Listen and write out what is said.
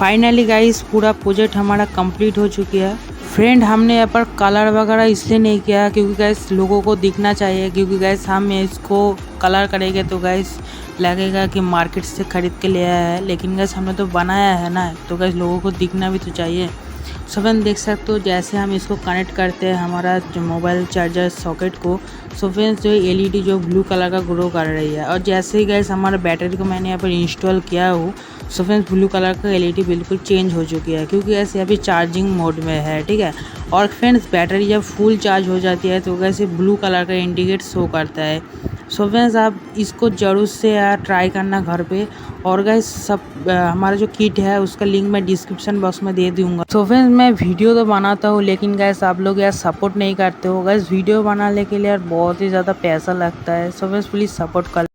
Finally guys पूरा project हमारा complete हो चुकी है। फ्रेंड हमने यहाँ पर कलर वगैरह इसलिए नहीं किया क्योंकि गैस लोगों को दिखना चाहिए, क्योंकि गैस हम इसको कलर करेंगे तो गैस लगेगा कि मार्केट से ख़रीद के ले आया है, लेकिन गैस हमने तो बनाया है ना, तो गैस लोगों को दिखना भी तो चाहिए। सो फ्रेंड्स देख सकते हो जैसे हम इसको कनेक्ट करते हैं हमारा जो मोबाइल चार्जर सॉकेट को, सो फ्रेंड्स जो एलईडी जो ब्लू कलर का ग्लो कर रही है। और जैसे ही गैस हमारा बैटरी को मैंने यहाँ पर इंस्टॉल किया हो, सो फ्रेंड्स ब्लू कलर का एलईडी बिल्कुल चेंज हो चुकी है, क्योंकि गैस यहाँ पे चार्जिंग मोड में है, ठीक है। और फ्रेंड्स बैटरी जब फुल चार्ज हो जाती है तो गैस ब्लू कलर का इंडिकेट शो करता है। सो फ्रेंड्स आप इसको ज़रूर से यार ट्राई करना घर पे। और गैस सब हमारा जो किट है उसका लिंक मैं डिस्क्रिप्शन बॉक्स में दे दूँगा। सो फ्रेंड्स मैं वीडियो तो बनाता हूँ, लेकिन गैस आप लोग यार सपोर्ट नहीं करते हो। गैस वीडियो बनाने के लिए यार बहुत ही ज़्यादा पैसा लगता है। सो फ्रेंड्स प्लीज़ सपोर्ट कर।